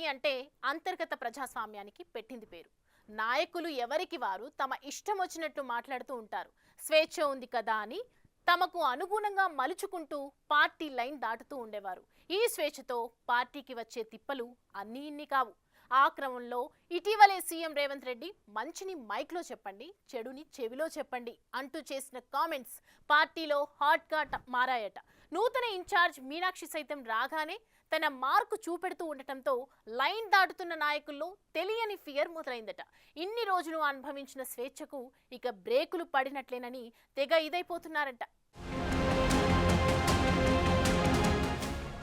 Party అంటే అంతర్గత ప్రజాస్వామ్యానికి పెట్టింది పేరు. నాయకులు ఎవరికి వారు తమ ఇష్టం వచ్చినట్లు మాట్లాడుతూ ఉంటారు. స్వేచ్ఛ ఉంది కదా అని తమకు అనుగుణంగా మలుచుకుంటూ పార్టీ లైన్ దాటుతూ ఉండేవారు. ఈ స్వేచ్ఛతో పార్టీకి వచ్చే తిప్పలు అన్నీ ఇన్ని కావు. ఆ క్రమంలో ఇటీవలే సీఎం రేవంత్ రెడ్డి మంచిని మైక్లో చెప్పండి, చెడుని చెవిలో చెప్పండి అంటూ చేసిన కామెంట్స్ పార్టీలో హాట్గా మారాయట. నూతన ఇన్ఛార్జ్ మీనాక్షి సైతం రాగానే తన మార్కు చూపెడుతూ ఉండటంతో లైన్ దాటుతున్న నాయకుల్లో తెలియని ఫియర్ మొదలైందట. ఇన్ని రోజులు అనుభవించిన స్వేచ్ఛకు ఇక బ్రేకులు పడినట్లేనని తెగ ఇదైపోతున్నారంట.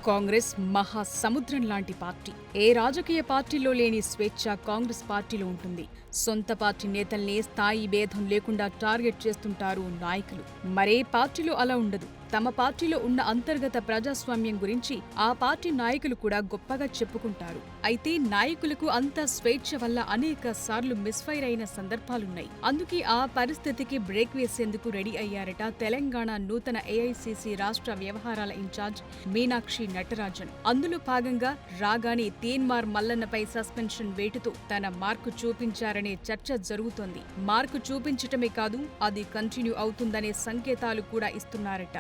కాంగ్రెస్ మహా సముద్రం లాంటి పార్టీ. ఏ రాజకీయ పార్టీలో లేని స్వేచ్ఛ కాంగ్రెస్ పార్టీలో ఉంటుంది. సొంత పార్టీ నేతల్నే స్థాయి భేదం లేకుండా టార్గెట్ చేస్తుంటారు నాయకులు. మరే పార్టీలో అలా ఉండదు. తమ పార్టీలో ఉన్న అంతర్గత ప్రజాస్వామ్యం గురించి ఆ పార్టీ నాయకులు కూడా గొప్పగా చెప్పుకుంటారు. అయితే నాయకులకు అంత స్వేచ్ఛ వల్ల అనేక సార్లు మిస్ఫైర్ అయిన సందర్భాలున్నాయి. అందుకే ఆ పరిస్థితికి బ్రేక్ వేసేందుకు రెడీ అయ్యారట తెలంగాణ నూతన ఏఐసీసీ రాష్ట్ర వ్యవహారాల ఇన్ఛార్జ్ మీనాక్షి నటరాజన్. అందులో భాగంగా రాగానే తీన్మార్ మల్లన్నపై సస్పెన్షన్ వేటుతో తన మార్కు చూపించారనే చర్చ జరుగుతోంది. మార్కు చూపించటమే కాదు, అది కంటిన్యూ అవుతుందనే సంకేతాలు కూడా ఇస్తున్నారట.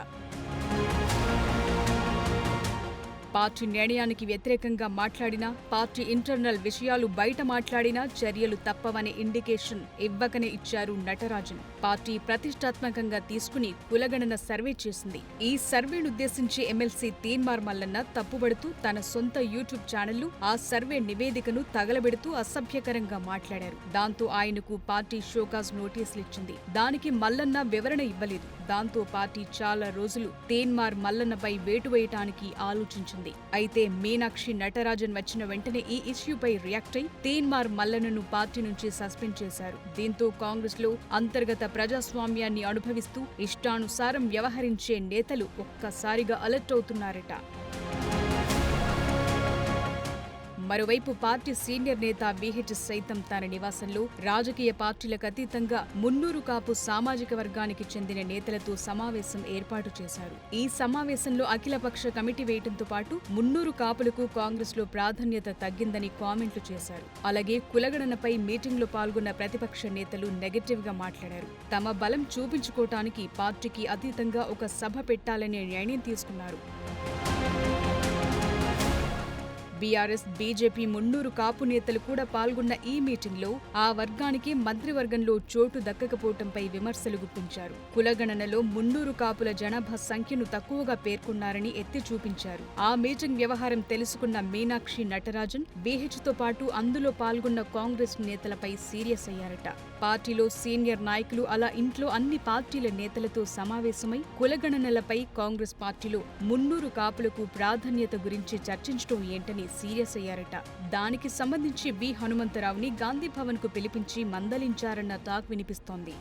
పార్టీ నిర్ణయానికి వ్యతిరేకంగా మాట్లాడినా, పార్టీ ఇంటర్నల్ విషయాలు బయట మాట్లాడినా చర్యలు తప్పవనే ఇండికేషన్ ఇవ్వకనే ఇచ్చారు నటరాజన్. పార్టీ ప్రతిష్టాత్మకంగా తీసుకుని కులగణన సర్వే చేసింది. ఈ సర్వేనుద్దేశించి ఎమ్మెల్సీ తీన్మార్ మల్లన్న తప్పుబడుతూ తన సొంత యూట్యూబ్ ఛానల్లో ఆ సర్వే నివేదికను తగలబెడుతూ అసభ్యకరంగా మాట్లాడారు. దాంతో ఆయనకు పార్టీ షోకాజ్ నోటీసులిచ్చింది. దానికి మల్లన్న వివరణ ఇవ్వలేదు. దాంతో పార్టీ చాలా రోజులు తీన్మార్ మల్లన్నపై వేటు వేయటానికి ఆలోచించింది. అయితే మీనాక్షి నటరాజన్ వచ్చిన వెంటనే ఈ ఇష్యూపై రియాక్ట్ అయి తీన్మార్ మల్లన్నను పార్టీ నుంచి సస్పెండ్ చేశారు. దీంతో కాంగ్రెస్ లో అంతర్గత ప్రజాస్వామ్యాన్ని అనుభవిస్తూ ఇష్టానుసారం వ్యవహరించే నేతలు ఒక్కసారిగా అలర్ట్ అవుతున్నారట. మరోవైపు పార్టీ సీనియర్ నేత వీహెచ్ సైతం తన నివాసంలో రాజకీయ పార్టీలకు అతీతంగా మున్నూరు కాపు సామాజిక వర్గానికి చెందిన నేతలతో సమావేశం ఏర్పాటు చేశారు. ఈ సమావేశంలో అఖిలపక్ష కమిటీ వేయడంతో పాటు మున్నూరు కాపులకు కాంగ్రెస్ లో ప్రాధాన్యత తగ్గిందని కామెంట్లు చేశారు. అలాగే కులగణనపై మీటింగ్లో పాల్గొన్న ప్రతిపక్ష నేతలు నెగటివ్ గా మాట్లాడారు. తమ బలం చూపించుకోవటానికి పార్టీకి అతీతంగా ఒక సభ పెట్టాలనే నిర్ణయం తీసుకున్నారు. బీఆర్ఎస్, బీజేపీ మున్నూరు కాపు నేతలు కూడా పాల్గొన్న ఈ మీటింగ్లో ఆ వర్గానికి మంత్రివర్గంలో చోటు దక్కకపోవటంపై విమర్శలు గుప్పించారు. కులగణనలో మున్నూరు కాపుల జనాభా సంఖ్యను తక్కువగా పేర్కొన్నారని ఎత్తి చూపించారు. ఆ మీటింగ్ వ్యవహారం తెలుసుకున్న మీనాక్షి నటరాజన్ వీహెచ్తో పాటు అందులో పాల్గొన్న కాంగ్రెస్ నేతలపై సీరియస్ అయ్యారట. పార్టీలో సీనియర్ నాయకులు అలా ఇంట్లో అన్ని పార్టీల నేతలతో సమావేశమై కులగణనలపై కాంగ్రెస్ పార్టీలో మున్నూరు కాపులకు ప్రాధాన్యత గురించి చర్చించడం ఏంటని సీరియస్ అయ్యారట. దానికి సంబంధించి వి హనుమంతరావుని గాంధీ భవన్ కు పిలిపించి మందలించారన్న టాక్ వినిపిస్తోంది.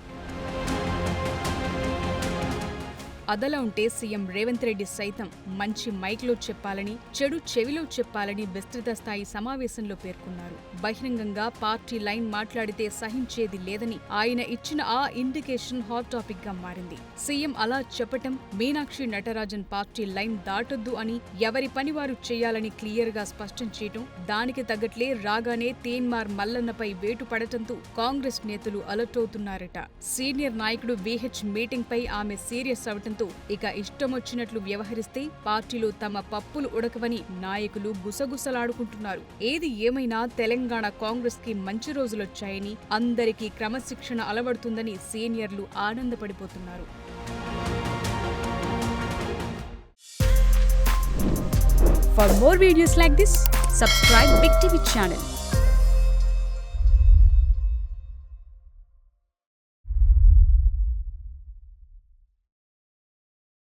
అదలా ఉంటే సీఎం రేవంత్ రెడ్డి సైతం మంచి మైక్లో చెప్పాలని, చెడు చెవిలో చెప్పాలని విస్తృత స్థాయి సమావేశంలో పేర్కొన్నారు. బహిరంగంగా పార్టీ లైన్ మాట్లాడితే సహించేది లేదని ఆయన ఇచ్చిన ఆ ఇండికేషన్ హాట్ టాపిక్ గా మారింది. సీఎం అలా చెప్పటం, మీనాక్షి నటరాజన్ పార్టీ లైన్ దాటొద్దు అని, ఎవరి పని వారు చేయాలని క్లియర్ గా స్పష్టం చేయటం, దానికి తగ్గట్లే రాగానే తీన్మార్ మల్లన్నపై వేటు పడటంతో కాంగ్రెస్ నేతలు అలర్ట్ అవుతున్నారట. సీనియర్ నాయకుడు వీహెచ్ మీటింగ్ పై ఆమె సీరియస్ అవటం ఇక ఇష్టమొచ్చినట్లు వ్యవహరిస్తే పార్టీలో తమ పప్పులు ఉడకవని నాయకులు గుసగుసలాడుకుంటున్నారు. ఏది ఏమైనా తెలంగాణ కాంగ్రెస్ కి మంచి రోజులొచ్చాయని, అందరికీ క్రమశిక్షణ అలవడుతుందని సీనియర్లు ఆనందపడిపోతున్నారు. For more videos like this, subscribe Big TV channel.